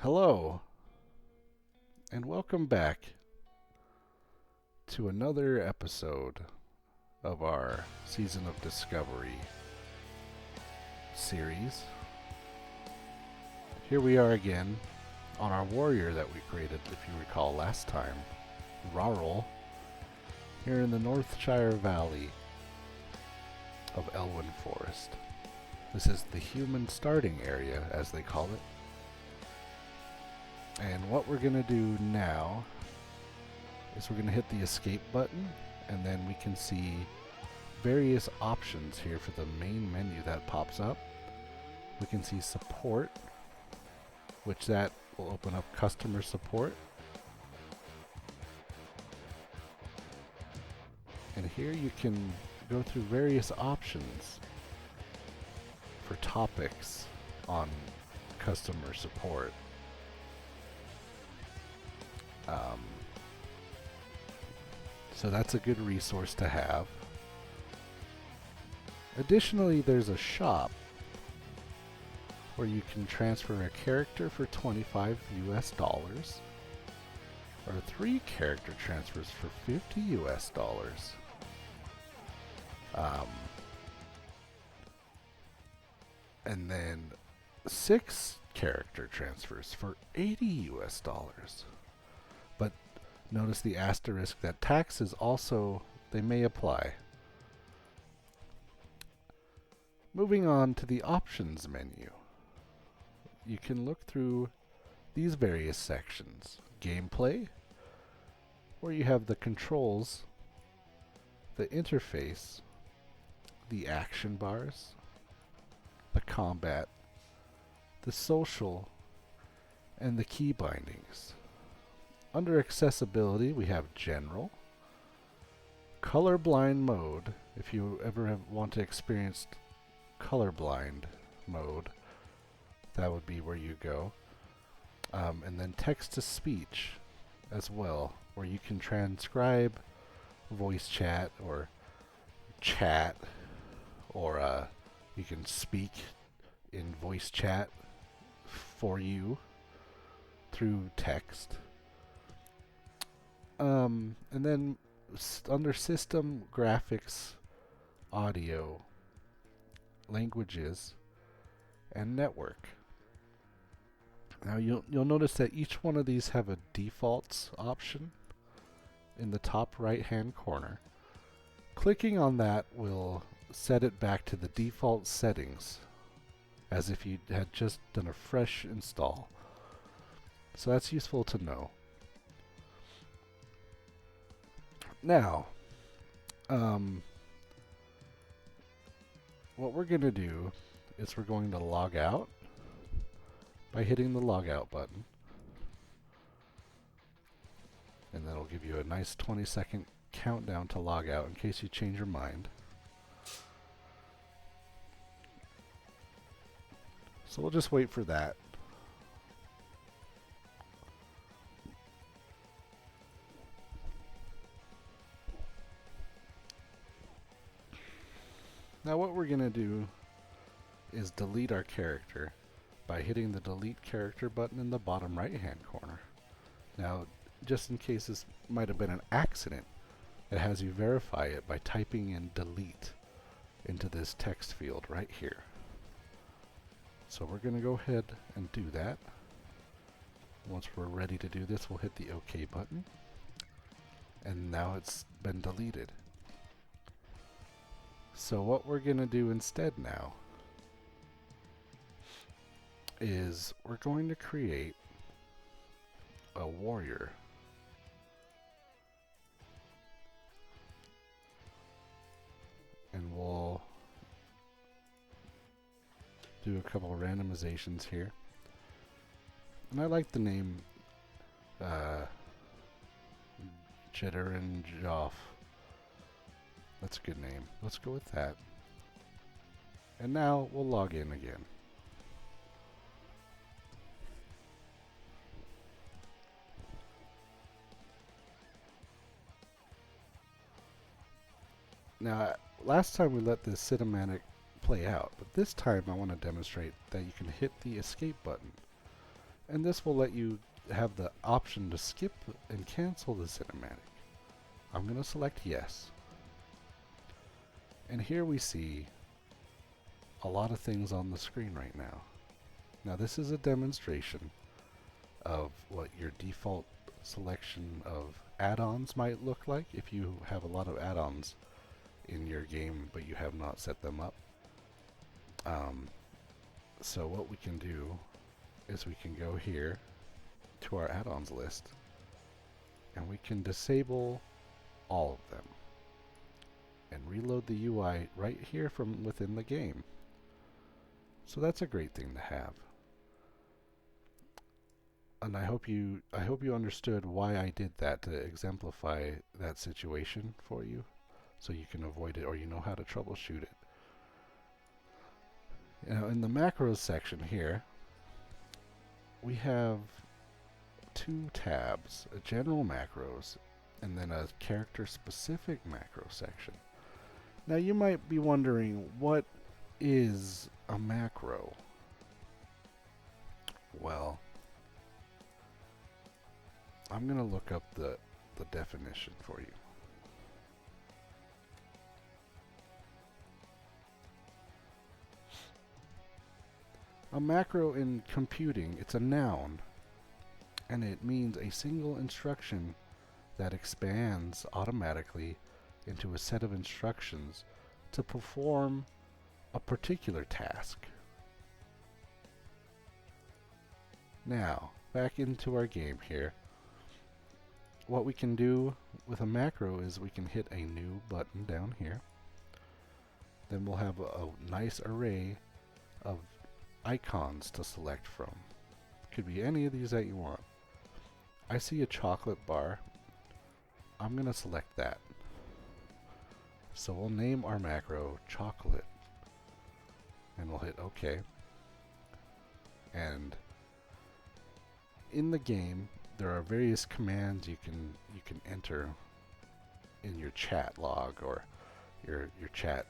Hello, and welcome back to another episode of our Season of Discovery series. Here we are again on our warrior that we created, if you recall last time, Rarl, here in the Northshire Valley of Elwyn Forest. This is the human starting area, as they call it. And what we're going to do now is we're going to hit the escape button, and then we can see various options here for the main menu that pops up. We can see support, which that will open up customer support. And here you can go through various options for topics on customer support. So that's a good resource to have. Additionally, there's a shop where you can transfer a character for $25 US, or 3 character transfers for $50 US. And then 6 character transfers for $80 US. But notice the asterisk that taxes also, they may apply. Moving on to the options menu. You can look through these various sections. Gameplay, where you have the controls, the interface, the action bars, the combat, the social, and the key bindings. Under accessibility, we have general, colorblind mode, if you ever want to experience colorblind mode, that would be where you go. And then text to speech as well, where you can transcribe voice chat, or you can speak in voice chat for you through text. And then under system, graphics, audio, languages, and network. Now you'll notice that each one of these have a defaults option in the top right hand corner. Clicking on that will set it back to the default settings, as if you had just done a fresh install. So that's useful to know. Now, what we're going to do is we're going to log out by hitting the logout button. And that'll give you a nice 20-second countdown to log out in case you change your mind. So we'll just wait for that. Now what we're going to do is delete our character by hitting the delete character button in the bottom right hand corner. Now, just in case this might have been an accident, it has you verify it by typing in delete into this text field right here. So we're going to go ahead and do that. Once we're ready to do this, we'll hit the OK button. And now it's been deleted. So what we're going to do instead now is we're going to create a warrior. And we'll do a couple of randomizations here. And I like the name Jitter and Joff. That's a good name. Let's go with that. And now we'll log in again. Now, last time we let this cinematic play out, but this time I want to demonstrate that you can hit the escape button And this will let you have the option to skip and cancel the cinematic. I'm going to select yes. And here we see a lot of things on the screen right now. Now this is a demonstration of what your default selection of add-ons might look like if you have a lot of add-ons in your game but you have not set them up. So what we can do is we can go here to our add-ons list and we can disable all of them and reload the UI right here from within the game. So that's a great thing to have. And I hope you understood why I did that, to exemplify that situation for you so you can avoid it, or you know how to troubleshoot it. Now in the macros section here, we have two tabs, a general macros and then a character specific macro section. Now you might be wondering, what is a macro? Well, I'm going to look up the definition for you. A macro in computing, it's a noun, and it means a single instruction that expands automatically into a set of instructions to perform a particular task. Now, back into our game here. What we can do with a macro is we can hit a new button down here. Then we'll have a nice array of icons to select from. Could be any of these that you want. I see a chocolate bar. I'm going to select that. So we'll name our macro chocolate. And we'll hit OK. And in the game, there are various commands you can enter in your chat log or your chat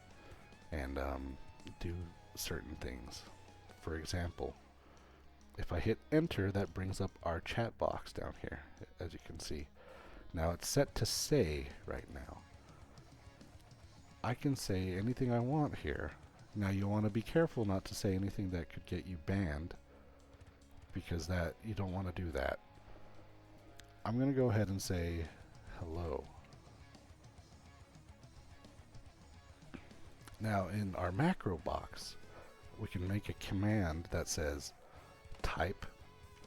and do certain things. For example, if I hit enter, that brings up our chat box down here, as you can see. Now it's set to say right now. I can say anything I want here. Now you want to be careful not to say anything that could get you banned, because that you don't want to do that. I'm going to go ahead and say hello. Now in our macro box, we can make a command that says type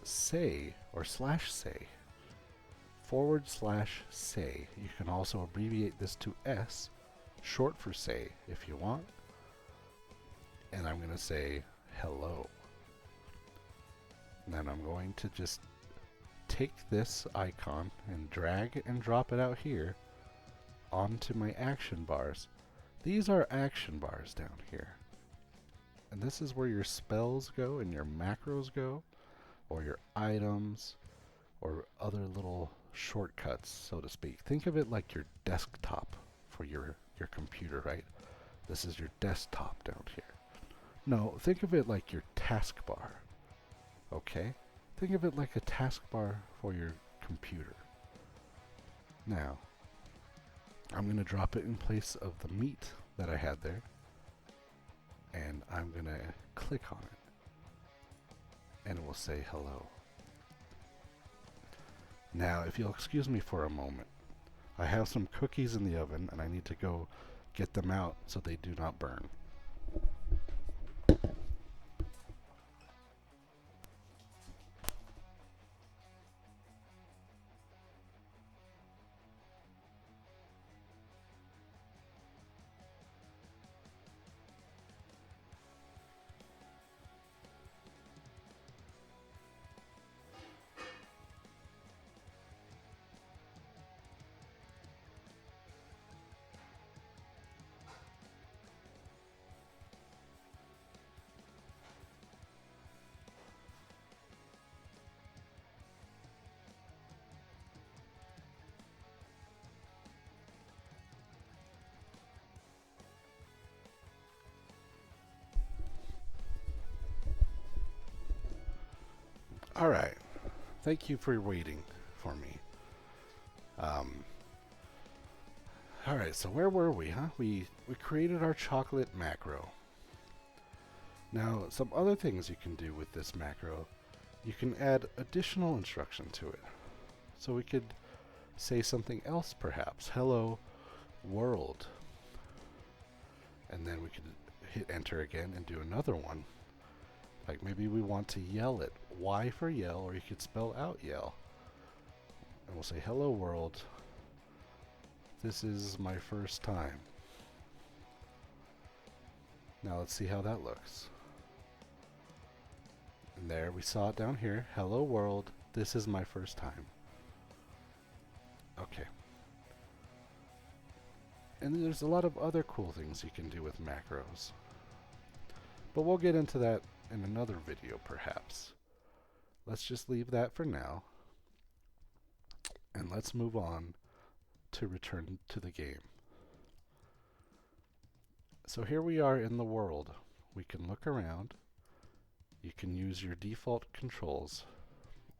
say or /say /say. You can also abbreviate this to S, short for say, if you want. And I'm going to say hello. And then I'm going to just take this icon and drag and drop it out here onto my action bars. These are action bars down here. And this is where your spells go and your macros go, or your items, or other little shortcuts, so to speak. Think of it like your desktop for your computer, right? This is your desktop down here. No, think of it like your taskbar. Okay? Think of it like a taskbar for your computer. Now, I'm going to drop it in place of the meat that I had there. And I'm going to click on it. And it will say hello. Now, if you'll excuse me for a moment, I have some cookies in the oven and I need to go get them out so they do not burn. Alright, thank you for waiting for me. Um, Alright, so where were we, huh? We created our chocolate macro. Now, some other things you can do with this macro, you can add additional instruction to it. So we could say something else perhaps. Hello, world. And then we could hit enter again and do another one. Like maybe we want to yell it. Y for yell, or you could spell out yell. And we'll say, hello world. This is my first time. Now let's see how that looks. And there, we saw it down here. Hello world, this is my first time. Okay. And there's a lot of other cool things you can do with macros. But we'll get into that in another video perhaps. Let's just leave that for now. And let's move on to return to the game. So here we are in the world. We can look around. You can use your default controls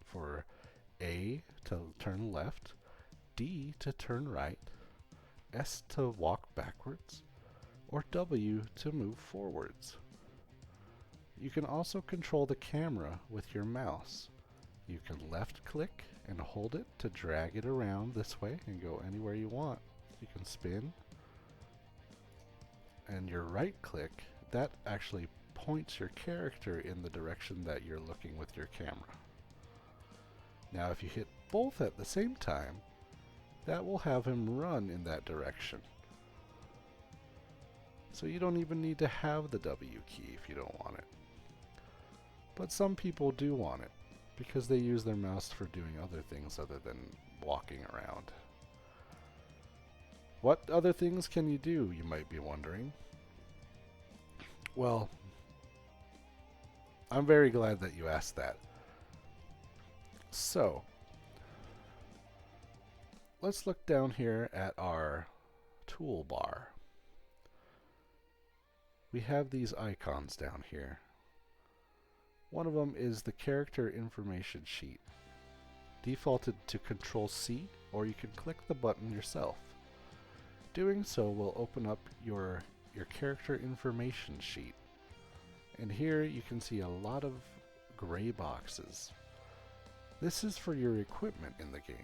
for A to turn left, D to turn right, S to walk backwards, or W to move forwards. You can also control the camera with your mouse. You can left click and hold it to drag it around this way and go anywhere you want. You can spin. And your right click, that actually points your character in the direction that you're looking with your camera. Now if you hit both at the same time, that will have him run in that direction. So you don't even need to have the W key if you don't want it. But some people do want it, because they use their mouse for doing other things other than walking around. What other things can you do, you might be wondering? Well, I'm very glad that you asked that. So, let's look down here at our toolbar. We have these icons down here. One of them is the character information sheet, defaulted to Control C, or you can click the button yourself. Doing so will open up your character information sheet. And here you can see a lot of gray boxes. This is for your equipment in the game.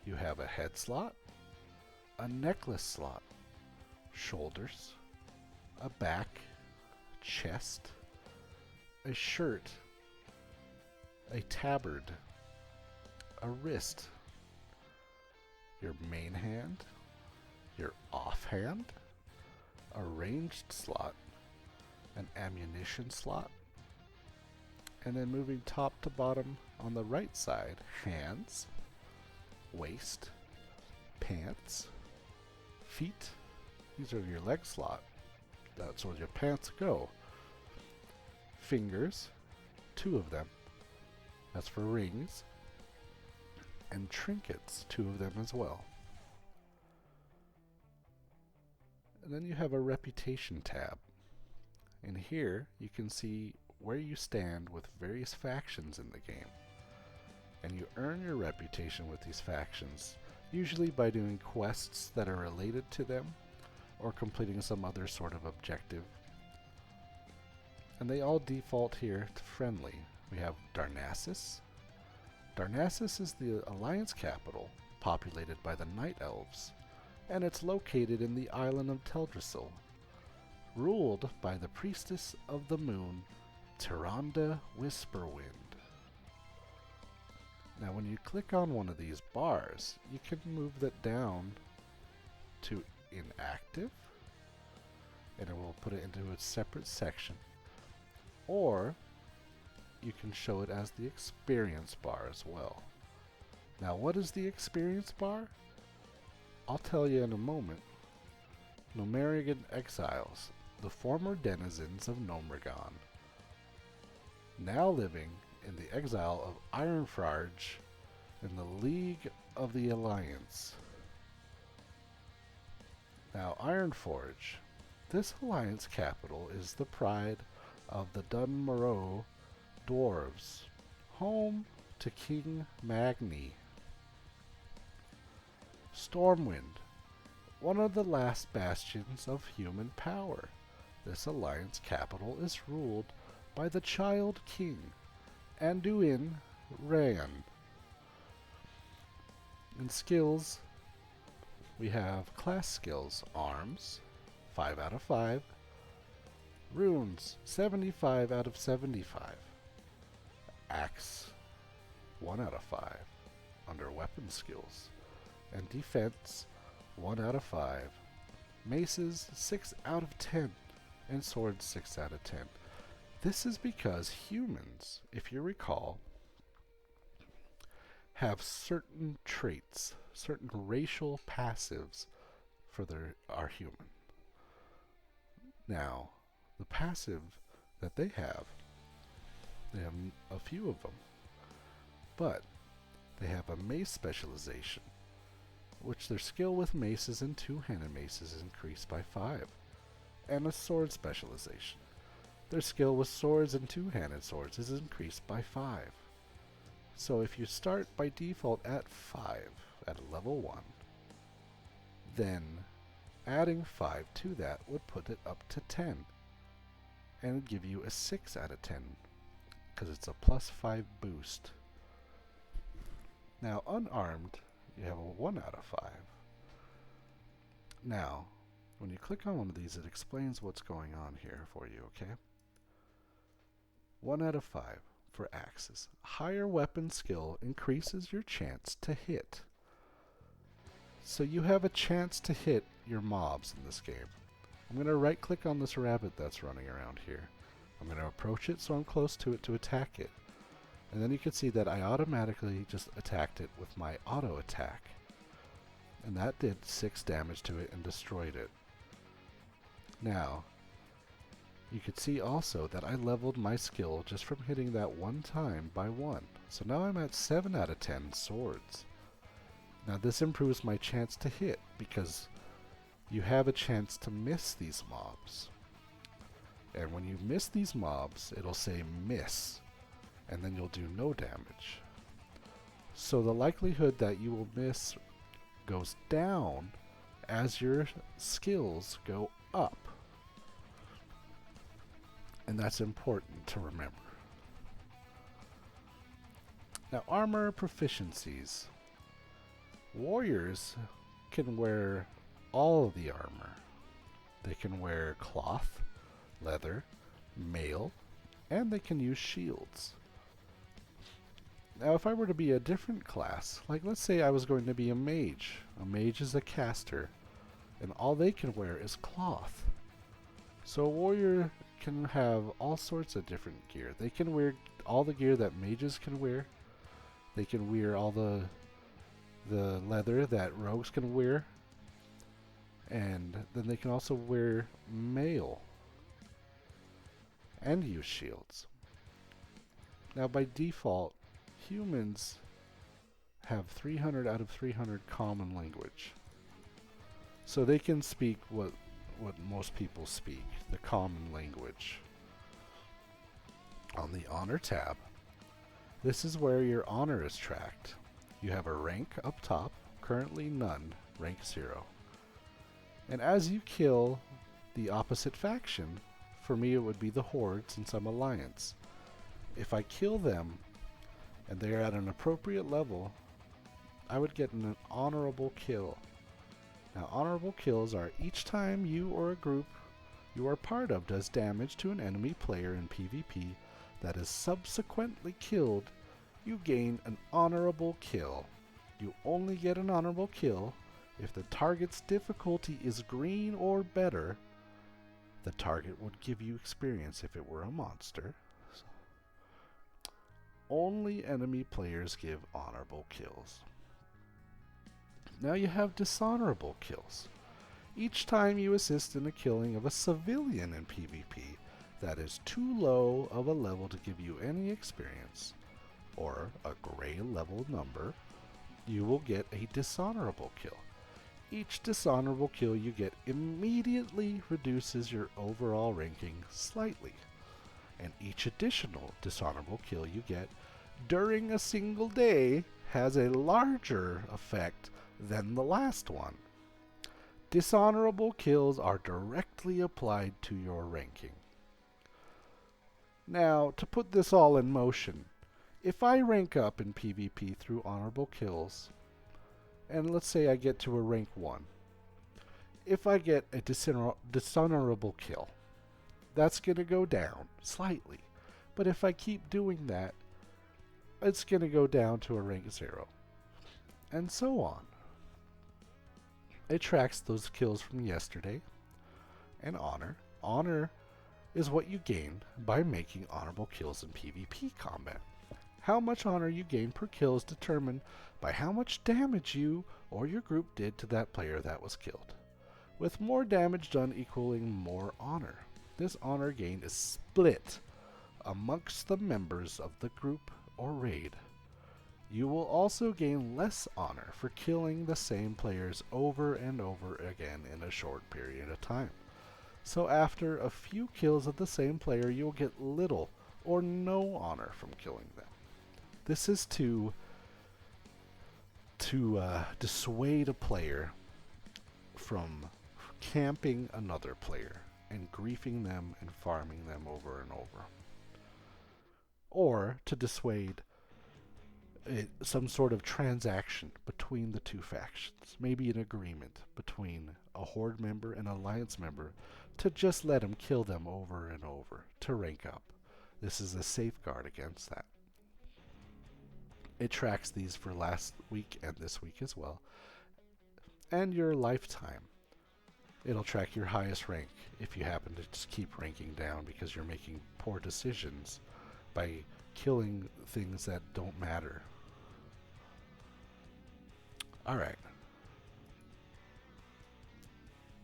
You have a head slot, a necklace slot, shoulders, a back, chest, a shirt, a tabard, a wrist, your main hand, your offhand, a ranged slot, an ammunition slot, and then moving top to bottom on the right side, hands, waist, pants, feet. These are your leg slot. That's where your pants go. Fingers, 2 of them. That's for rings. And trinkets, 2 of them as well. And then you have a reputation tab. And here you can see where you stand with various factions in the game. And you earn your reputation with these factions, usually by doing quests that are related to them, or completing some other sort of objective. And they all default here to friendly. We have Darnassus. Darnassus is the Alliance capital, populated by the Night Elves, and it's located in the island of Teldrassil, ruled by the priestess of the moon, Tyrande Whisperwind. Now when you click on one of these bars, you can move that down to inactive, and it will put it into a separate section. Or you can show it as the experience bar as well. Now what is the experience bar? I'll tell you in a moment. Nomerigan exiles, the former denizens of Nomergon, now living in the exile of Ironforge in the League of the Alliance. Now Ironforge, this alliance capital is the pride of the Dunmorrow dwarves, home to King Magni. Stormwind, one of the last bastions of human power. This alliance capital is ruled by the Child King, Anduin Rand. In skills, we have class skills: Arms, 5 out of 5. Runes, 75 out of 75. Axe, 1 out of 5 under weapon skills. And defense, 1 out of 5. Maces, 6 out of 10. And swords, 6 out of 10. This is because humans, if you recall, have certain traits, certain racial passives for our human. Now, the passive that they have a few of them, but they have a mace specialization, which their skill with maces and two-handed maces is increased by 5, and a sword specialization. Their skill with swords and two-handed swords is increased by 5. So if you start by default at 5 at a level 1, then adding 5 to that would put it up to 10 and give you a 6 out of 10 because it's a plus 5 boost. Now unarmed, you have a 1 out of 5. Now, when you click on one of these, it explains what's going on here for you, okay? 1 out of 5 for axes. Higher weapon skill increases your chance to hit. So you have a chance to hit your mobs in this game. I'm going to right click on this rabbit that's running around here. I'm going to approach it so I'm close to it to attack it. And then you can see that I automatically just attacked it with my auto attack. And that did 6 damage to it and destroyed it. Now, you could see also that I leveled my skill just from hitting that one time by 1. So now I'm at 7 out of 10 swords. Now this improves my chance to hit because you have a chance to miss these mobs. And when you miss these mobs, it'll say miss, and then you'll do no damage. So the likelihood that you will miss goes down as your skills go up. And that's important to remember. Now, armor proficiencies. Warriors can wear all of the armor. They can wear cloth, leather, mail, and they can use shields. Now, if I were to be a different class, like let's say I was going to be a mage. A mage is a caster, and all they can wear is cloth. So a warrior can have all sorts of different gear. They can wear all the gear that mages can wear. They can wear all the leather that rogues can wear. And then they can also wear mail and use shields. Now by default, humans have 300 out of 300 common language. So they can speak what most people speak, the common language. On the honor tab, this is where your honor is tracked. You have a rank up top, currently none, rank 0. And as you kill the opposite faction, for me it would be the Horde since I'm Alliance. If I kill them and they are at an appropriate level, I would get an honorable kill. Now, honorable kills are each time you or a group you are part of does damage to an enemy player in PvP that is subsequently killed, you gain an honorable kill. You only get an honorable kill if the target's difficulty is green or better. The target would give you experience if it were a monster. Only enemy players give honorable kills. Now you have dishonorable kills. Each time you assist in the killing of a civilian in PvP that is too low of a level to give you any experience, or a gray level number, you will get a dishonorable kill. Each dishonorable kill you get immediately reduces your overall ranking slightly, and each additional dishonorable kill you get during a single day has a larger effect than the last one. Dishonorable kills are directly applied to your ranking. Now, to put this all in motion, if I rank up in PvP through honorable kills, and let's say I get to a rank 1, if I get a dishonorable kill, that's going to go down slightly. But if I keep doing that, it's going to go down to a rank 0. And so on. It tracks those kills from yesterday. And honor. Honor is what you gain by making honorable kills in PvP combat. How much honor you gain per kill is determined by how much damage you or your group did to that player that was killed, with more damage done equaling more honor. This honor gain is split amongst the members of the group or raid. You will also gain less honor for killing the same players over and over again in a short period of time. So after a few kills of the same player, you'll get little or no honor from killing them. This is to dissuade a player from camping another player and griefing them and farming them over and over. Or to dissuade some sort of transaction between the two factions. Maybe an agreement between a Horde member and an Alliance member to just let him kill them over and over to rank up. This is a safeguard against that. It tracks these for last week and this week as well. And your lifetime. It'll track your highest rank if you happen to just keep ranking down because you're making poor decisions by killing things that don't matter. Alright.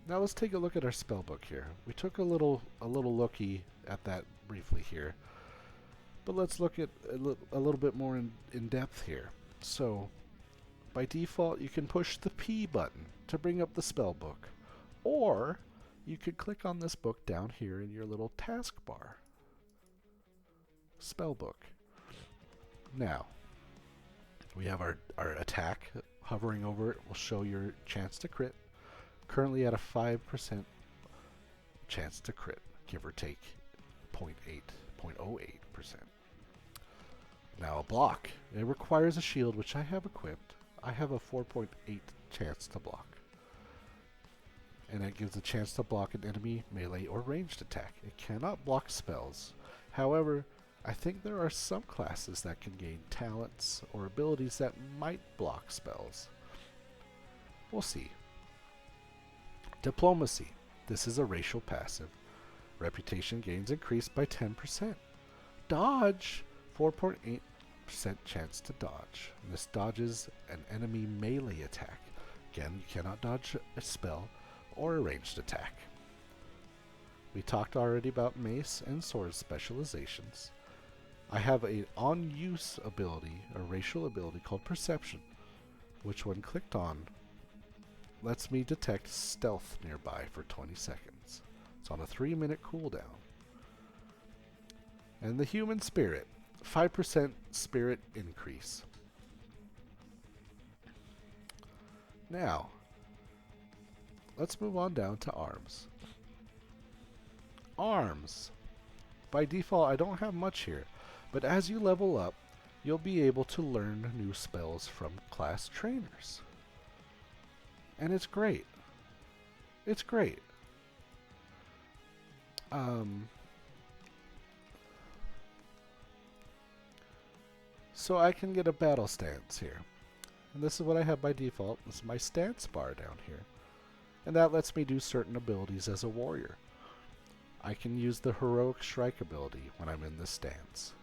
Now let's take a look at our spellbook here. We took a little looky at that briefly here. But let's look at a little bit more in depth here. So, by default, you can push the P button to bring up the spellbook. Or, you could click on this book down here in your little taskbar. Spellbook. Now, we have our attack. Hovering over it will show your chance to crit. Currently at a 5% chance to crit, give or take 0.08%. Now a block. It requires a shield, which I have equipped. I have a 4.8 chance to block. And it gives a chance to block an enemy, melee, or ranged attack. It cannot block spells. However, I think there are some classes that can gain talents or abilities that might block spells. We'll see. Diplomacy. This is a racial passive. Reputation gains increased by 10%. Dodge. 4.8% chance to dodge. This dodges an enemy melee attack. Again, you cannot dodge a spell or a ranged attack. We talked already about mace and sword specializations. I have an on-use ability, a racial ability called Perception, which when clicked on, lets me detect stealth nearby for 20 seconds. It's on a 3-minute cooldown. And the human spirit, 5% spirit increase. Now, let's move on down to arms. Arms. By default, I don't have much here, but as you level up, you'll be able to learn new spells from class trainers. And it's great. It's great. So I can get a battle stance here. And this is what I have by default. This is my stance bar down here. And that lets me do certain abilities as a warrior. I can use the heroic strike ability when I'm in this stance.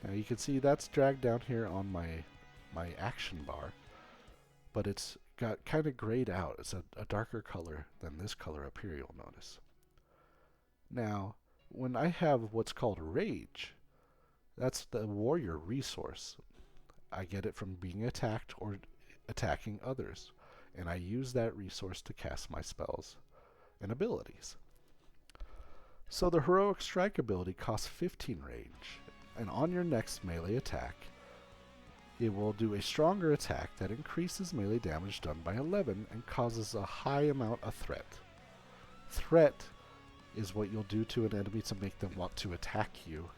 Now you can see that's dragged down here on my action bar. But it's got kind of grayed out. It's a darker color than this color up here, you'll notice. Now, when I have what's called rage, that's the warrior resource. I get it from being attacked or attacking others. And I use that resource to cast my spells and abilities. So the heroic strike ability costs 15 rage. And on your next melee attack, It will do a stronger attack that increases melee damage done by 11 and causes a high amount of threat. Threat is what you'll do to an enemy to make them want to attack you.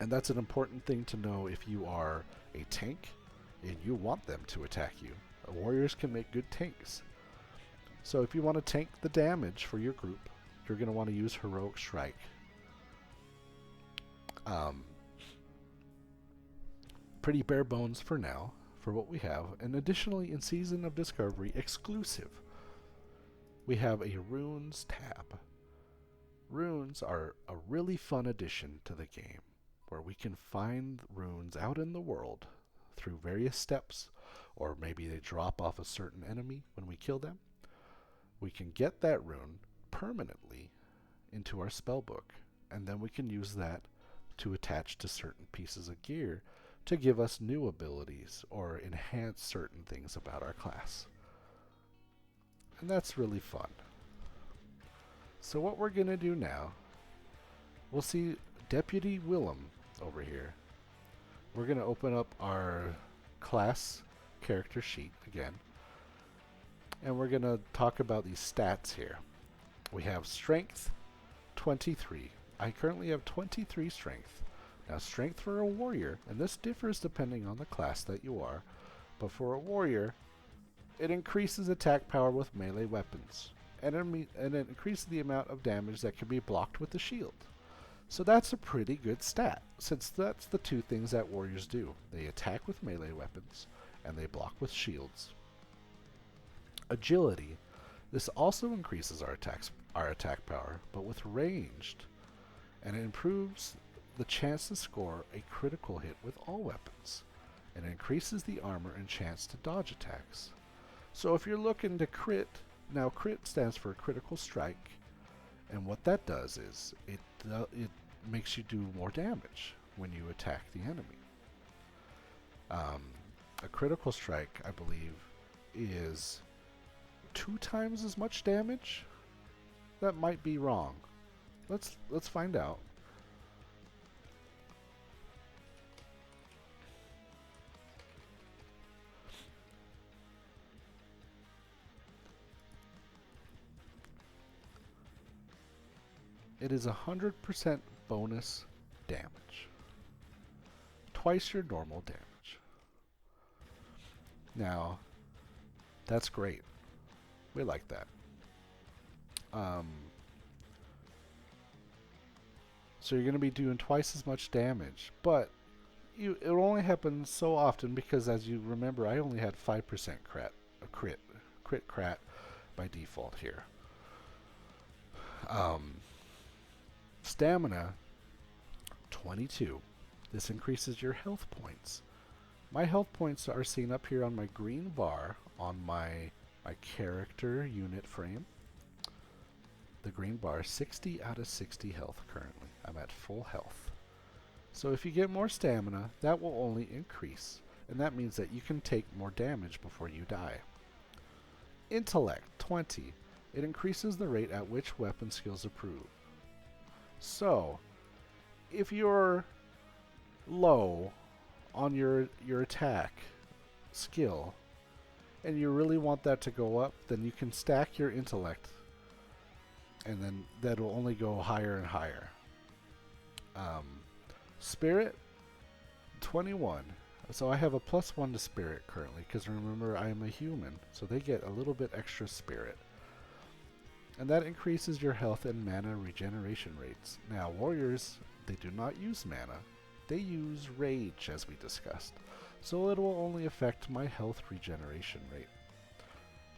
And that's an important thing to know if you are a tank and you want them to attack you. Warriors can make good tanks. So if you want to tank the damage for your group, you're going to want to use Heroic Strike. Pretty bare bones for now, for what we have. And additionally, in Season of Discovery exclusive, we have a Runes tab. Runes are a really fun addition to the game, where we can find runes out in the world through various steps, or maybe they drop off a certain enemy when we kill them. We can get that rune permanently into our spellbook, and then we can use that to attach to certain pieces of gear to give us new abilities or enhance certain things about our class. And that's really fun. So what we're going to do now, we'll see Deputy Willem over here. We're going to open up our class character sheet again, and we're going to talk about these stats here. We have Strength 23. I currently have 23 Strength. Now Strength for a warrior, and this differs depending on the class that you are, but for a warrior, it increases attack power with melee weapons, and it increases the amount of damage that can be blocked with the shield. So that's a pretty good stat, since that's the two things that warriors do. They attack with melee weapons, and they block with shields. Agility. This also increases our attack power, but with ranged, and it improves the chance to score a critical hit with all weapons, and increases the armor and chance to dodge attacks. So if you're looking to crit, now crit stands for critical strike, and what that does is it makes you do more damage when you attack the enemy. A critical strike, I believe, is 2 times as much damage. That might be wrong. Let's find out. It is 100% bonus damage. Twice your normal damage. Now, that's great. We like that. So you're going to be doing twice as much damage, but it only happens so often because, as you remember, I only had 5% crit by default here. Stamina 22. This increases your health points. My health points are seen up here on my green bar on my character unit frame. The green bar, 60 out of 60 health currently. I'm at full health. So if you get more stamina, that will only increase, and that means that you can take more damage before you die. Intellect 20. It increases the rate at which weapon skills improve. So, if you're low on your attack skill, and you really want that to go up, then you can stack your intellect, and then that'll only go higher and higher. Spirit 21. So I have a +1 to spirit currently, because remember I am a human, so they get a little bit extra spirit. And that increases your health and mana regeneration rates. Now warriors, they do not use mana. They use rage, as we discussed. So it will only affect my health regeneration rate.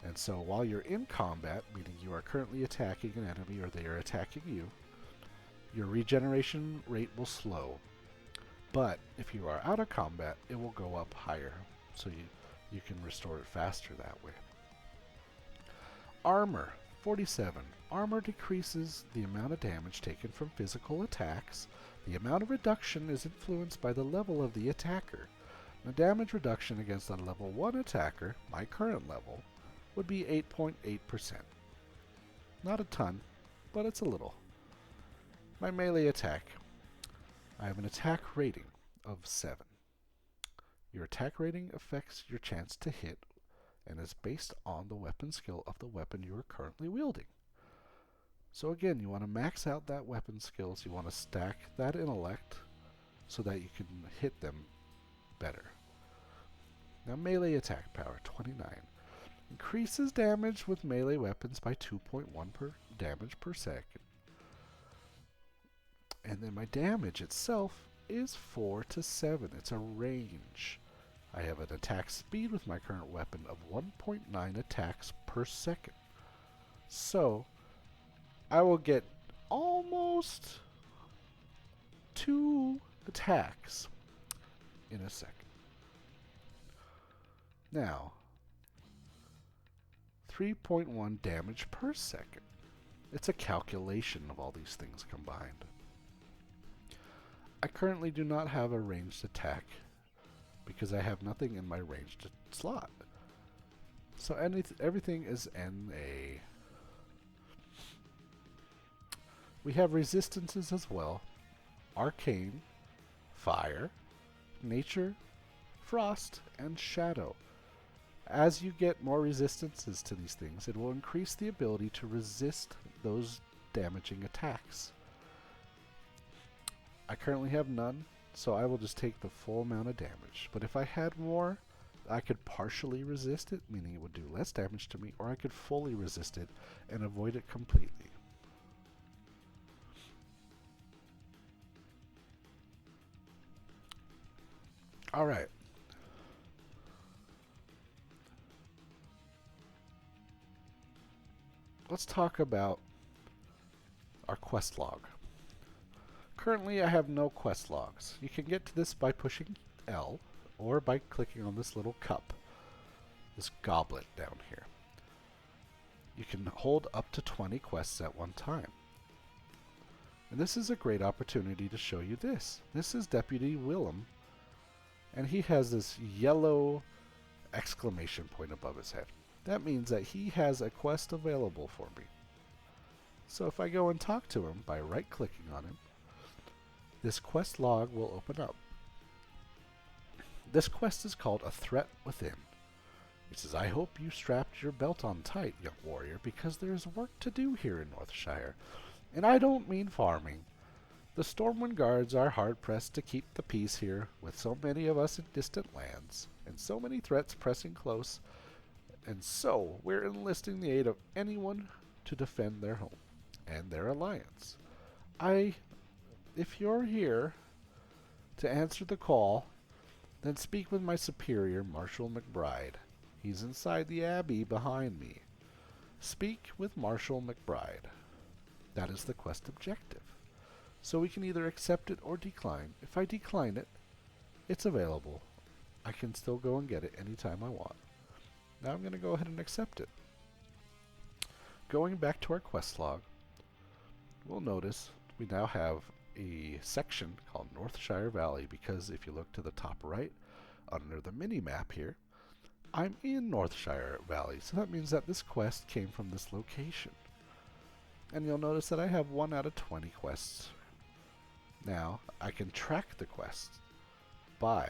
And so while you're in combat, meaning you are currently attacking an enemy or they are attacking you, your regeneration rate will slow. But if you are out of combat, it will go up higher. So you can restore it faster that way. Armor 47. Armor decreases the amount of damage taken from physical attacks. The amount of reduction is influenced by the level of the attacker. The damage reduction against a level 1 attacker, my current level, would be 8.8%. Not a ton, but it's a little. My melee attack, I have an attack rating of 7. Your attack rating affects your chance to hit and is based on the weapon skill of the weapon you are currently wielding. So again, you want to max out that weapon skills. You want to stack that intellect so that you can hit them better. Now melee attack power, 29. Increases damage with melee weapons by 2.1 per damage per second. And then my damage itself is 4 to 7. It's a range. I have an attack speed with my current weapon of 1.9 attacks per second. So I will get almost 2 attacks in a second. Now, 3.1 damage per second. It's a calculation of all these things combined. I currently do not have a ranged attack because I have nothing in my ranged slot. So everything is NA. We have resistances as well. Arcane, Fire, Nature, Frost, and Shadow. As you get more resistances to these things, it will increase the ability to resist those damaging attacks. I currently have none, so I will just take the full amount of damage. But if I had more, I could partially resist it, meaning it would do less damage to me, or I could fully resist it and avoid it completely. Alright. Let's talk about our quest log. Currently I have no quest logs. You can get to this by pushing L or by clicking on this little cup, this goblet down here. You can hold up to 20 quests at one time. And this is a great opportunity to show you this. This is Deputy Willem, and he has this yellow exclamation point above his head. That means that he has a quest available for me. So if I go and talk to him by right-clicking on him, this quest log will open up. This quest is called A Threat Within. It says, I hope you strapped your belt on tight, young warrior, because there is work to do here in Northshire. And I don't mean farming. The Stormwind Guards are hard-pressed to keep the peace here, with so many of us in distant lands, and so many threats pressing close, and so we're enlisting the aid of anyone to defend their home and their alliance. If you're here to answer the call, then speak with my superior, Marshal McBride. He's inside the abbey behind me. Speak with Marshal McBride. That is the quest objective. So we can either accept it or decline. If I decline it, it's available. I can still go and get it anytime I want. Now I'm going to go ahead and accept it. Going back to our quest log, we'll notice we now have a section called Northshire Valley, because if you look to the top right under the mini-map here, I'm in Northshire Valley, so that means that this quest came from this location. And you'll notice that I have 1 out of 20 quests. Now, I can track the quest by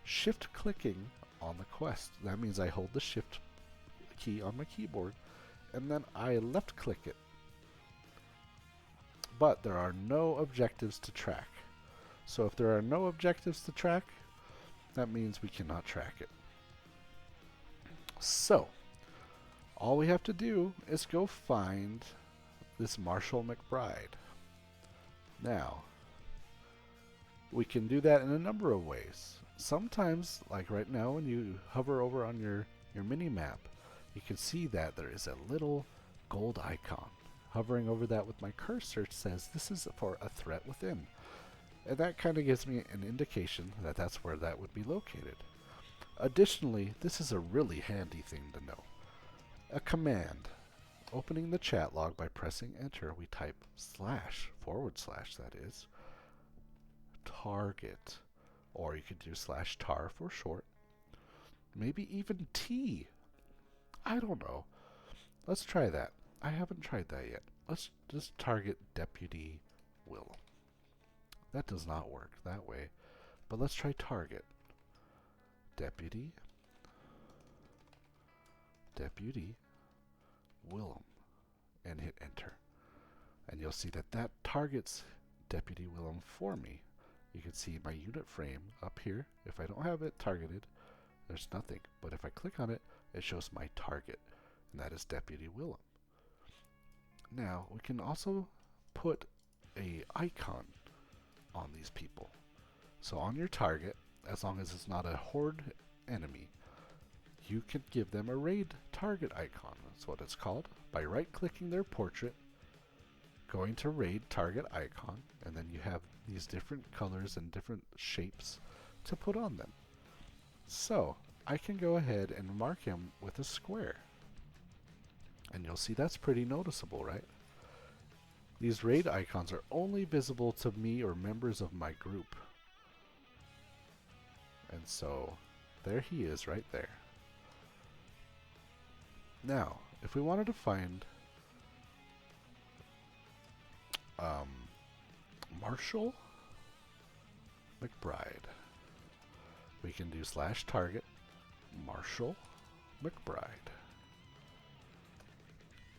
shift-clicking on the quest. That means I hold the shift key on my keyboard, and then I left-click it. But there are no objectives to track. So if there are no objectives to track, that means we cannot track it. So, all we have to do is go find this Marshal McBride. Now, we can do that in a number of ways. Sometimes, like right now, when you hover over on your mini-map, you can see that there is a little gold icon. Hovering over that with my cursor says this is for a threat within. And that kind of gives me an indication that that's where that would be located. Additionally, this is a really handy thing to know. A command. Opening the chat log by pressing enter, we type / that is, target. Or you could do /tar for short. Maybe even T. I don't know. Let's try that. I haven't tried that yet. Let's just target Deputy Will. That does not work that way. But let's try target. Deputy, Deputy Willem, and hit enter. And you'll see that that targets Deputy Willem for me. You can see my unit frame up here. If I don't have it targeted, there's nothing. But if I click on it, it shows my target, and that is Deputy Willem. Now, we can also put a icon on these people. So on your target, as long as it's not a horde enemy, you can give them a raid target icon. That's what it's called. By right-clicking their portrait, going to raid target icon, and then you have these different colors and different shapes to put on them. So I can go ahead and mark him with a square. And you'll see that's pretty noticeable, right? These raid icons are only visible to me or members of my group. And so there he is right there. Now, if we wanted to find Marshall McBride, we can do /target Marshall McBride.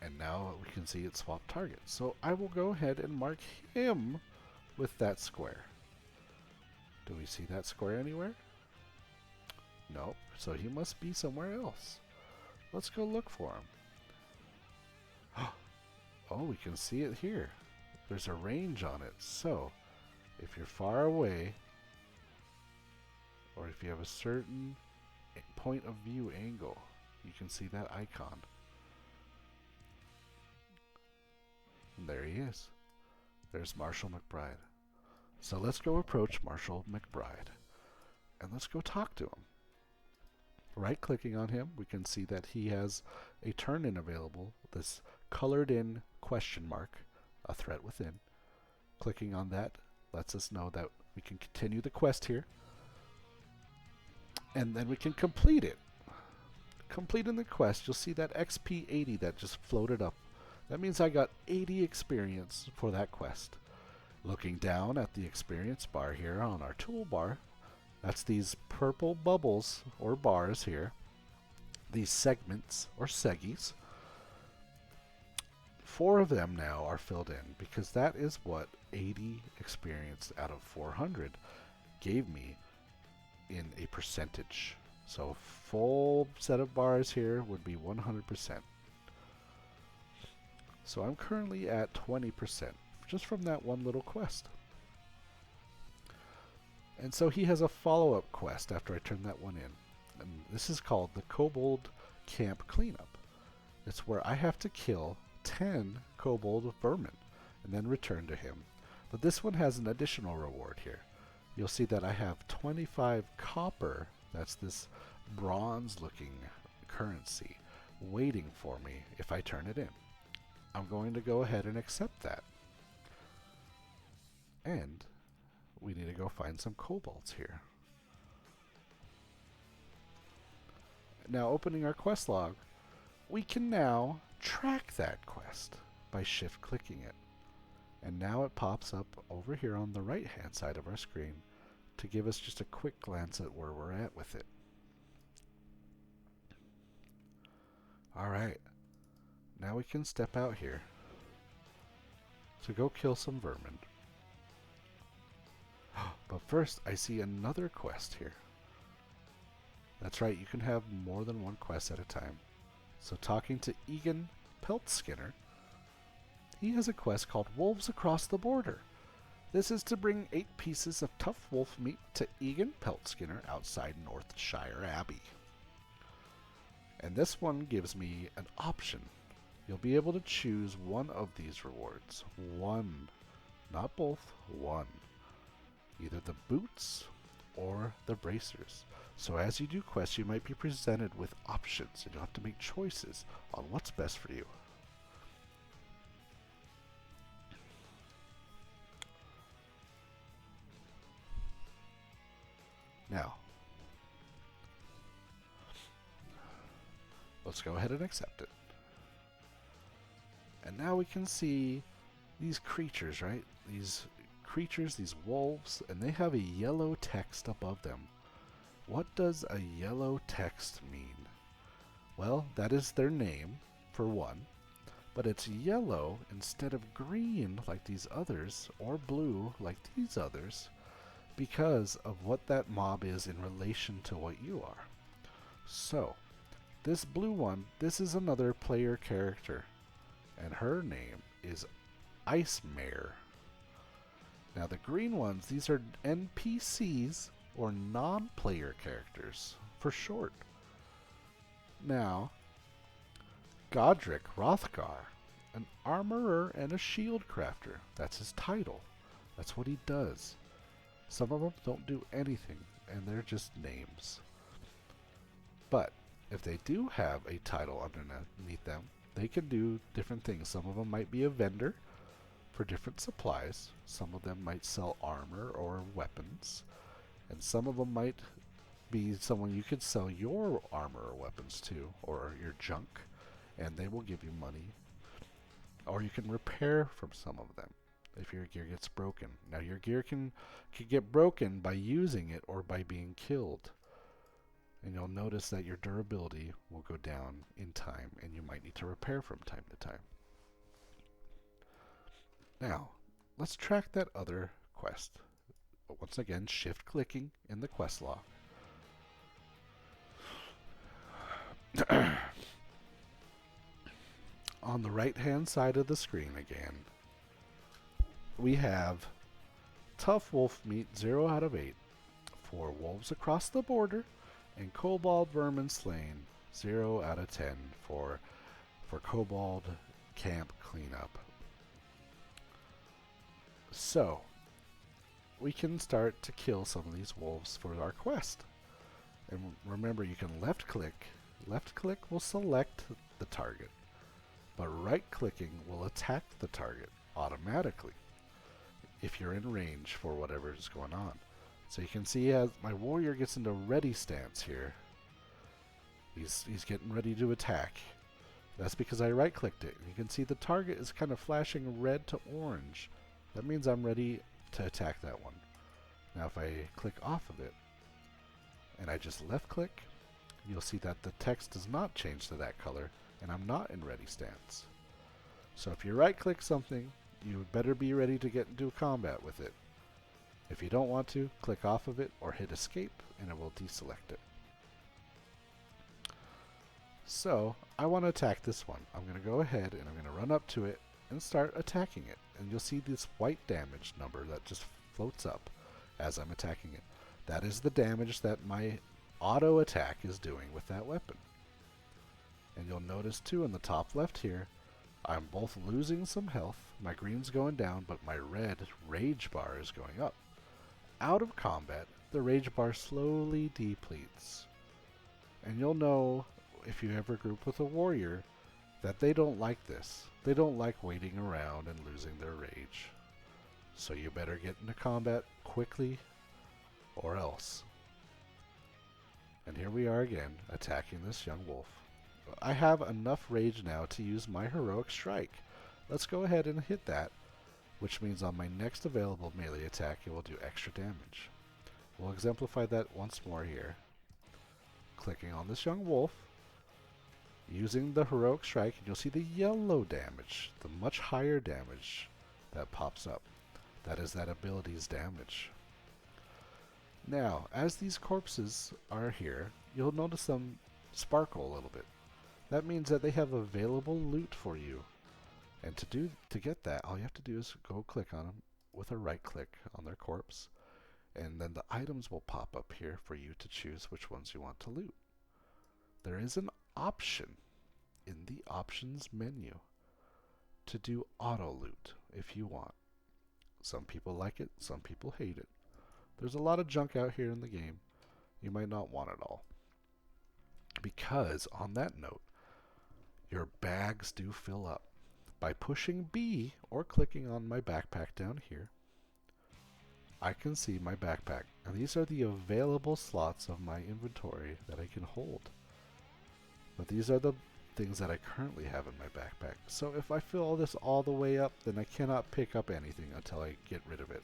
And now we can see it swapped targets. So I will go ahead and mark him with that square. Do we see that square anywhere? Nope. So he must be somewhere else. Let's go look for him. Oh, we can see it here. There's a range on it. So if you're far away, or if you have a certain point of view angle, you can see that icon. And there he is. There's Marshall McBride. So let's go approach Marshall McBride, and let's go talk to him. Right-clicking on him, we can see that he has a turn-in available, this colored-in question mark, a threat within. Clicking on that lets us know that we can continue the quest here, and then we can complete it. Completing the quest, you'll see that XP 80 that just floated up. That means I got 80 experience for that quest. Looking down at the experience bar here on our toolbar, that's these purple bubbles or bars here, these segments or seggies. 4 of them now are filled in because that is what 80 experience out of 400 gave me in a percentage. So full set of bars here would be 100%. So I'm currently at 20% just from that one little quest. And so he has a follow-up quest after I turn that one in. And this is called the Kobold Camp Cleanup. It's where I have to kill 10 kobold vermin and then return to him. But this one has an additional reward here. You'll see that I have 25 copper, that's this bronze-looking currency, waiting for me if I turn it in. I'm going to go ahead and accept that. And we need to go find some kobolds here. Now, opening our quest log, we can now track that quest by shift-clicking it. And now it pops up over here on the right-hand side of our screen to give us just a quick glance at where we're at with it. Alright, now we can step out here to go kill some vermin. But first, I see another quest here. That's right, you can have more than one quest at a time. So talking to Egan Peltskinner, he has a quest called Wolves Across the Border. This is to bring 8 pieces of tough wolf meat to Egan Peltskinner outside Northshire Abbey. And this one gives me an option. You'll be able to choose one of these rewards. One. Not both. One. Either the boots or the bracers. So as you do quests, you might be presented with options, and you'll have to make choices on what's best for you. Now, let's go ahead and accept it. And now we can see these creatures, right? These creatures, these wolves, and they have a yellow text above them. What does a yellow text mean? Well, that is their name, for one, but it's yellow instead of green like these others, or blue like these others, because of what that mob is in relation to what you are. So, this blue one, this is another player character, and her name is Ice Mare. Now the green ones, these are NPCs, or non-player characters, for short. Now, Godric Hrothgar, an armorer and a shield crafter. That's his title. That's what he does. Some of them don't do anything, and they're just names. But if they do have a title underneath them, they can do different things. Some of them might be a vendor for different supplies. Some of them might sell armor or weapons. And some of them might be someone you could sell your armor or weapons to, or your junk, and they will give you money. Or you can repair from some of them if your gear gets broken. Now your gear can get broken by using it or by being killed. And you'll notice that your durability will go down in time, and you might need to repair from time to time. Now, let's track that other quest. Once again, shift clicking in the quest log. On the right hand side of the screen again, we have Tough Wolf Meat 0 out of 8 for wolves across the border, and Kobold Vermin Slain 0 out of 10 for Kobold Camp Cleanup. So, we can start to kill some of these wolves for our quest. And remember, you can left click. Left click will select the target, but right clicking will attack the target automatically if you're in range for whatever is going on. So you can see as my warrior gets into ready stance here, he's getting ready to attack. That's because I right clicked it. You can see the target is kind of flashing red to orange. That means I'm ready to attack that one. Now if I click off of it and I just left click, you'll see that the text does not change to that color, and I'm not in ready stance. So if you right click something, you better be ready to get into combat with it. If you don't want to, click off of it or hit escape and it will deselect it. So I want to attack this one. I'm going to go ahead and I'm going to run up to it and start attacking it. And you'll see this white damage number that just floats up as I'm attacking it. That is the damage that my auto attack is doing with that weapon. And you'll notice too in the top left here, I'm both losing some health, my green's going down, but my red rage bar is going up. Out of combat, the rage bar slowly depletes. And you'll know, if you ever group with a warrior, that they don't like this. They don't like waiting around and losing their rage. So you better get into combat quickly, or else. And here we are again, attacking this young wolf. I have enough rage now to use my heroic strike. Let's go ahead and hit that, which means on my next available melee attack it will do extra damage. We'll exemplify that once more here. Clicking on this young wolf, using the heroic strike, and you'll see the yellow damage, the much higher damage that pops up. That is that ability's damage. Now, as these corpses are here, you'll notice them sparkle a little bit. That means that they have available loot for you. And to get that, all you have to do is go click on them with a right click on their corpse, and then the items will pop up here for you to choose which ones you want to loot. There is an option in the options menu to do auto loot if you want. Some people like it, some people hate it. There's a lot of junk out here in the game. You might not want it all. Because, on that note, your bags do fill up. By pushing B or clicking on my backpack down here, I can see my backpack. And these are the available slots of my inventory that I can hold. But these are the things that I currently have in my backpack. So if I fill this all the way up, then I cannot pick up anything until I get rid of it.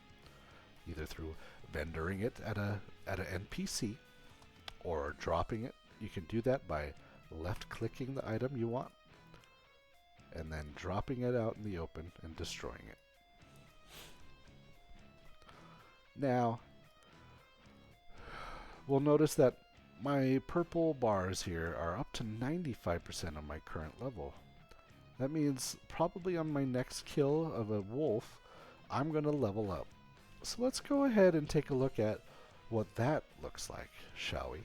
Either through vendoring it at an NPC, or dropping it. You can do that by left-clicking the item you want and then dropping it out in the open and destroying it. Now, we'll notice that my purple bars here are up to 95% on my current level. That means probably on my next kill of a wolf, I'm going to level up. So let's go ahead and take a look at what that looks like, shall we?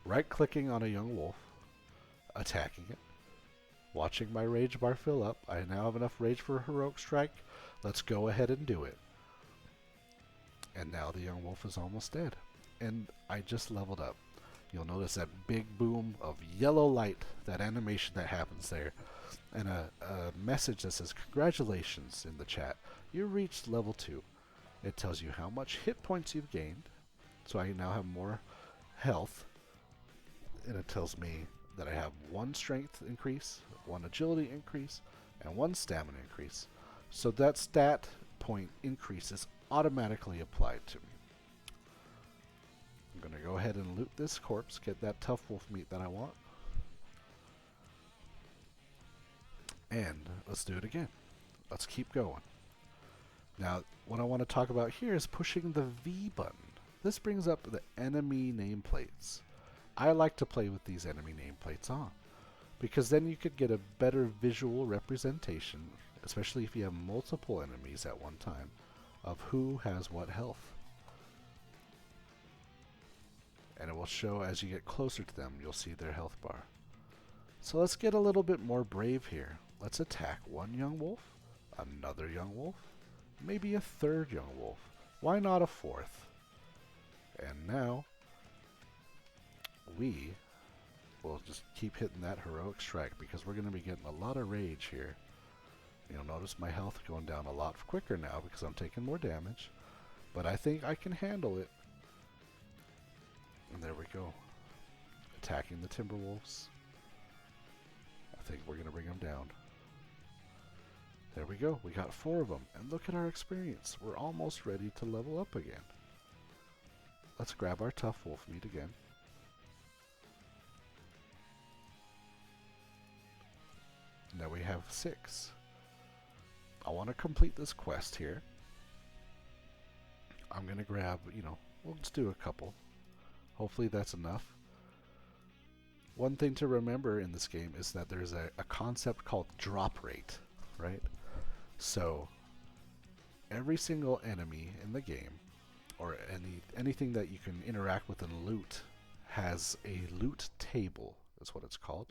Right-clicking on a young wolf, attacking it, watching my rage bar fill up. I now have enough rage for a heroic strike. Let's go ahead and do it. And now the young wolf is almost dead. And I just leveled up. You'll notice that big boom of yellow light, that animation that happens there, and a message that says, "Congratulations," in the chat. You reached level 2. It tells you how much hit points you've gained. So I now have more health. And it tells me that I have 1 strength increase, 1 agility increase, and 1 stamina increase. So that stat point increase is automatically applied to me. I'm going to go ahead and loot this corpse, get that tough wolf meat that I want. And let's do it again. Let's keep going. Now, what I want to talk about here is pushing the V button. This brings up the enemy nameplates. I like to play with these enemy nameplates on, because then you could get a better visual representation, especially if you have multiple enemies at one time, of who has what health. And it will show as you get closer to them, you'll see their health bar. So let's get a little bit more brave here. Let's attack 1 young wolf, another young wolf, maybe a 3rd young wolf. Why not a 4th? And now we will just keep hitting that heroic strike, because we're going to be getting a lot of rage here. You'll notice my health going down a lot quicker now because I'm taking more damage, but I think I can handle it. And there we go. Attacking the Timberwolves. I think we're going to bring them down. There we go. We got 4 of them. And look at our experience. We're almost ready to level up again. Let's grab our tough wolf meat again. Now we have 6. I want to complete this quest here. I'm going to grab, we'll just do a couple. Hopefully that's enough. One thing to remember in this game is that there's a concept called drop rate, right? So every single enemy in the game, or anything that you can interact with and loot, has a loot table, is what it's called.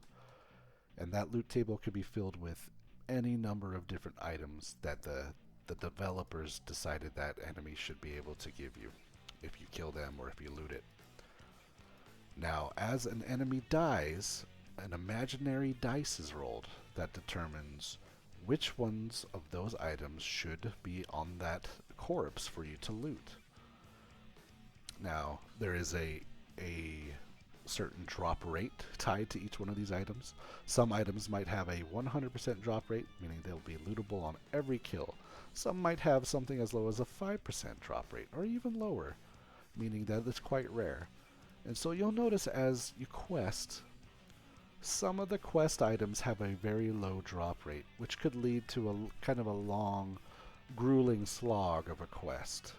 And that loot table could be filled with any number of different items that the developers decided that enemies should be able to give you if you kill them or if you loot it. Now, as an enemy dies, an imaginary dice is rolled that determines which ones of those items should be on that corpse for you to loot. Now, there is a certain drop rate tied to each one of these items. Some items might have a 100% drop rate, meaning they'll be lootable on every kill. Some might have something as low as a 5% drop rate, or even lower, meaning that it's quite rare. And so you'll notice as you quest, some of the quest items have a very low drop rate, which could lead to a kind of a long, grueling slog of a quest.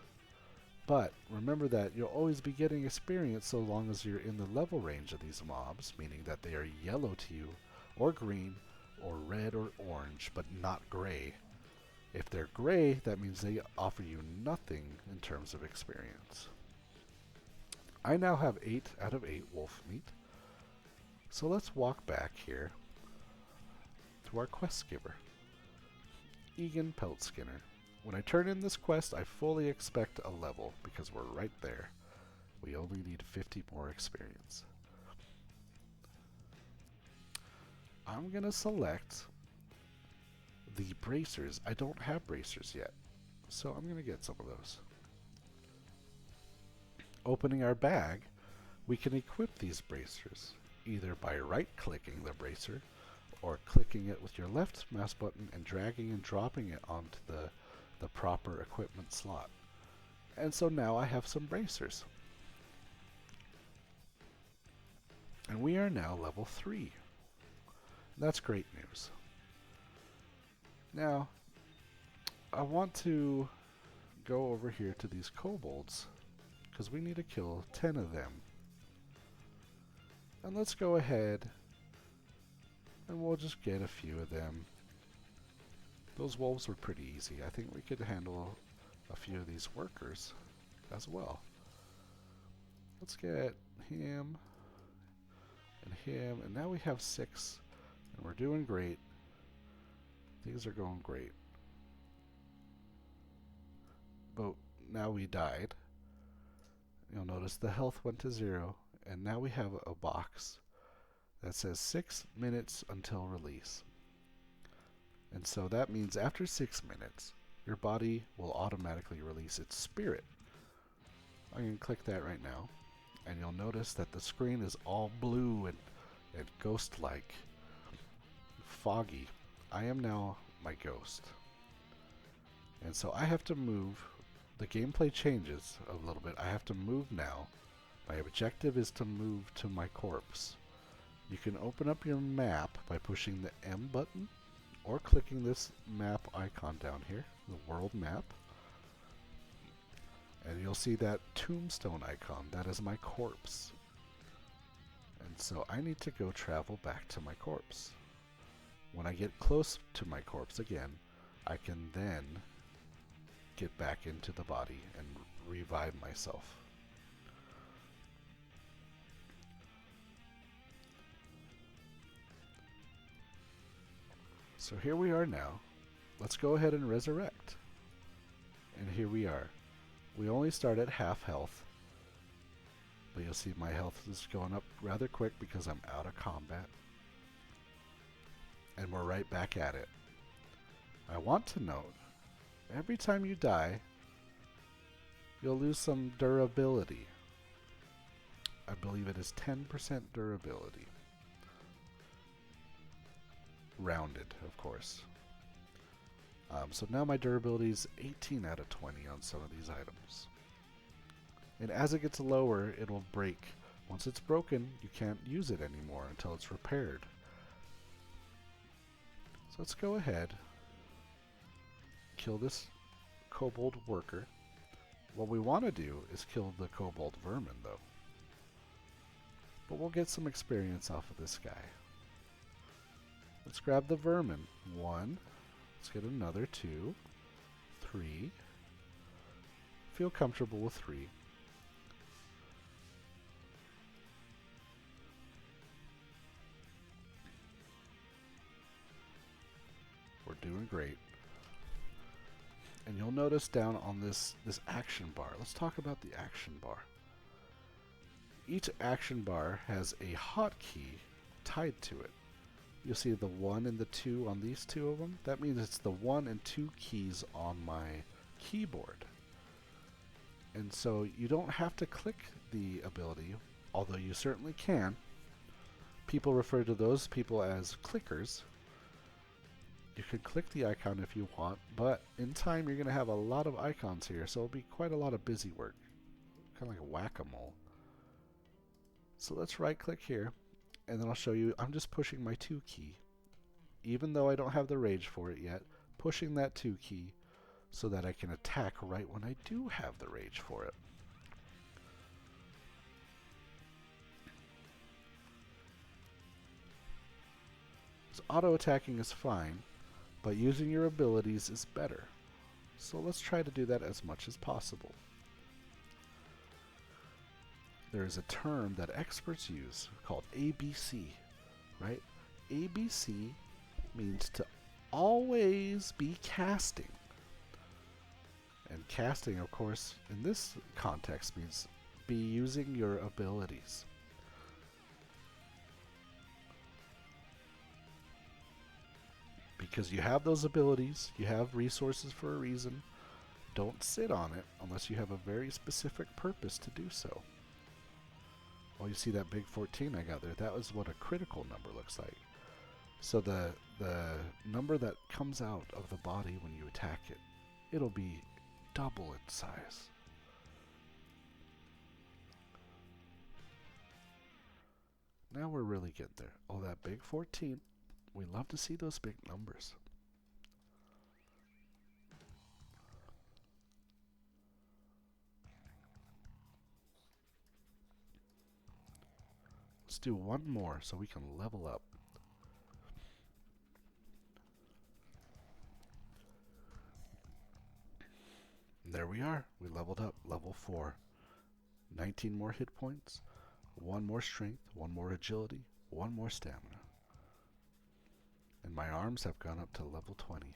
But remember that you'll always be getting experience so long as you're in the level range of these mobs, meaning that they are yellow to you, or green, or red or orange, but not gray. If they're gray, that means they offer you nothing in terms of experience. I now have 8 out of 8 wolf meat. So let's walk back here to our quest giver, Egan Peltskinner. When I turn in this quest, I fully expect a level, because we're right there. We only need 50 more experience. I'm going to select the bracers. I don't have bracers yet, so I'm going to get some of those. Opening our bag, we can equip these bracers, either by right-clicking the bracer, or clicking it with your left mouse button and dragging and dropping it onto the proper equipment slot. And so now I have some bracers. And we are now level 3. That's great news. Now, I want to go over here to these kobolds, because we need to kill 10 of them. And let's go ahead and we'll just get a few of them. Those wolves were pretty easy. I think we could handle a few of these workers as well. Let's get him and him, and now we have 6, and we're doing great. Things are going great. But now we died. You'll notice the health went to 0, and now we have a box that says 6 minutes until release. And so that means after 6 minutes, your body will automatically release its spirit. I'm going to click that right now, and you'll notice that the screen is all blue and ghost-like, foggy. I am now my ghost. And so I have to move. The gameplay changes a little bit. I have to move now. My objective is to move to my corpse. You can open up your map by pushing the M button or clicking this map icon down here, the world map. And you'll see that tombstone icon. That is my corpse. And so I need to go travel back to my corpse. When I get close to my corpse again, I can then get back into the body and revive myself. So here we are now. Let's go ahead and resurrect. And here we are. We only start at half health, but you'll see my health is going up rather quick because I'm out of combat. And we're right back at it. I want to note, every time you die, you'll lose some durability. I believe it is 10% durability. Rounded, of course. So now my durability is 18 out of 20 on some of these items. And as it gets lower, it'll break. Once it's broken, you can't use it anymore until it's repaired. So let's go ahead, kill this kobold worker. What we want to do is kill the kobold vermin, though. But we'll get some experience off of this guy. Let's grab the vermin. 1. Let's get another 2. 3. Feel comfortable with 3. We're doing great. And you'll notice down on this action bar. Let's talk about the action bar. Each action bar has a hotkey tied to it. You'll see the 1 and the 2 on these two of them. That means it's the 1 and 2 keys on my keyboard. And so you don't have to click the ability, although you certainly can. People refer to those people as clickers. You can click the icon if you want, but in time you're going to have a lot of icons here, so it'll be quite a lot of busy work. Kind of like a whack-a-mole. So let's right click here, and then I'll show you, I'm just pushing my 2 key. Even though I don't have the rage for it yet, pushing that 2 key so that I can attack right when I do have the rage for it. So auto-attacking is fine, but using your abilities is better. So let's try to do that as much as possible. There is a term that experts use called ABC, right? ABC means to always be casting. And casting, of course, in this context means be using your abilities. Because you have those abilities, you have resources for a reason. Don't sit on it unless you have a very specific purpose to do so. Oh, you see that big 14 I got there? That was what a critical number looks like. So the number that comes out of the body when you attack it, it'll be double its size. Now we're really getting there. Oh, that big 14. We love to see those big numbers. Let's do one more so we can level up. And there we are. We leveled up. Level 4. 19 more hit points. 1 more strength. 1 more agility. 1 more stamina. And my arms have gone up to level 20.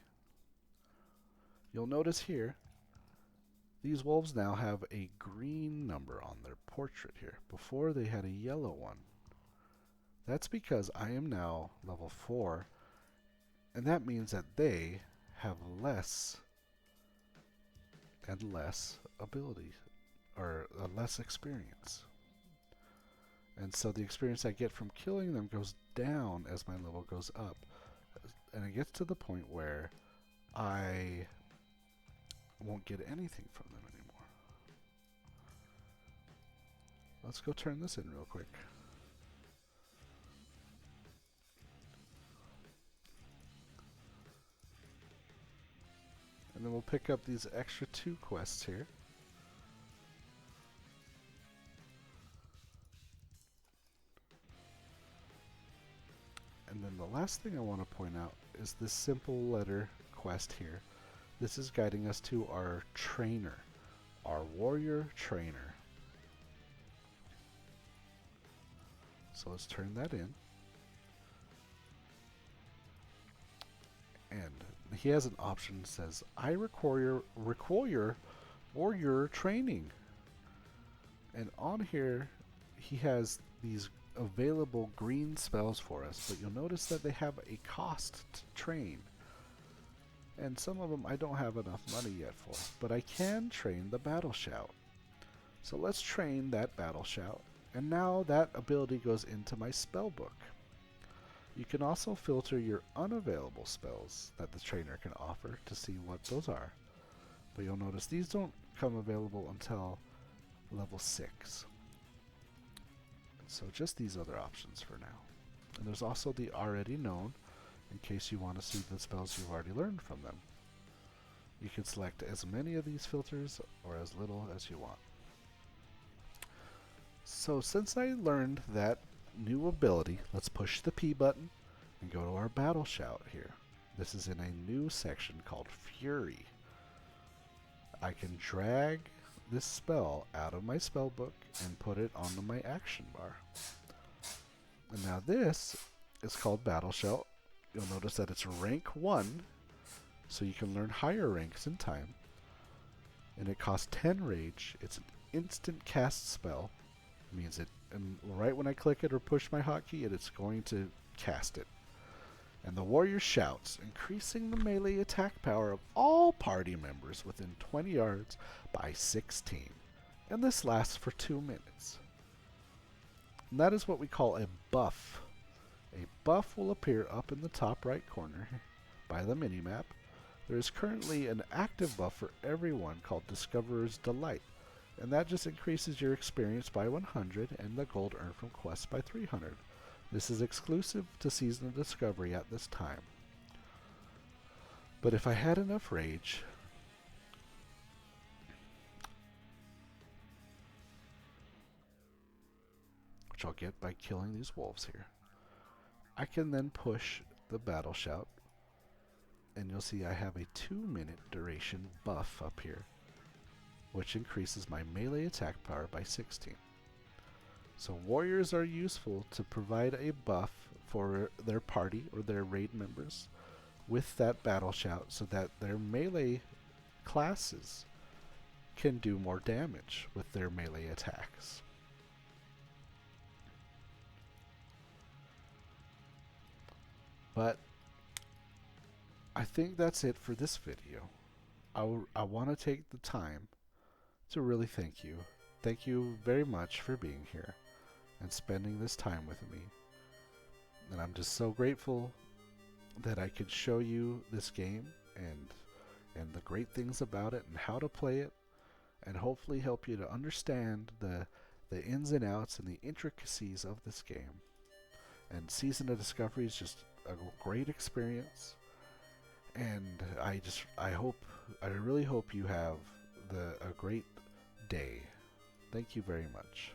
You'll notice here, these wolves now have a green number on their portrait here. Before they had a yellow one. That's because I am now level 4, and that means that they have less and less ability, or less experience. And so the experience I get from killing them goes down as my level goes up. And it gets to the point where I won't get anything from them anymore. Let's go turn this in real quick. And then we'll pick up these extra 2 quests here. And then the last thing I want to point out is this simple letter quest here. This is guiding us to our trainer, our warrior trainer. So let's turn that in. And he has an option that says, I require warrior training. And on here, he has these available green spells for us, but you'll notice that they have a cost to train. And some of them I don't have enough money yet for, but I can train the Battle Shout. So let's train that Battle Shout, and now that ability goes into my spell book. You can also filter your unavailable spells that the trainer can offer to see what those are. But you'll notice these don't come available until level 6. So just these other options for now. And there's also the already known, in case you want to see the spells you've already learned from them. You can select as many of these filters or as little as you want. So since I learned that new ability, let's push the P button and go to our Battle Shout here. This is in a new section called Fury. I can drag this spell out of my spell book and put it onto my action bar. And now this is called Battle Shout. You'll notice that it's rank 1, so you can learn higher ranks in time. And it costs 10 rage. It's an instant cast spell. It means it, and right when I click it or push my hotkey, it's going to cast it. And the warrior shouts, increasing the melee attack power of all party members within 20 yards by 16. And this lasts for 2 minutes. And that is what we call a buff. A buff will appear up in the top right corner by the minimap. There is currently an active buff for everyone called Discoverer's Delight, and that just increases your experience by 100 and the gold earned from quests by 300. This is exclusive to Season of Discovery at this time. But if I had enough rage, which I'll get by killing these wolves here, I can then push the Battle Shout, and you'll see I have a 2-minute duration buff up here, which increases my melee attack power by 16. So warriors are useful to provide a buff for their party or their raid members with that Battle Shout so that their melee classes can do more damage with their melee attacks. But I think that's it for this video. I want to take the time to really thank you. Thank you very much for being here and spending this time with me. And I'm just so grateful that I could show you this game and the great things about it and how to play it, and hopefully help you to understand the ins and outs and the intricacies of this game. And Season of Discovery is just a great experience. And I really hope you have a great day. Thank you very much.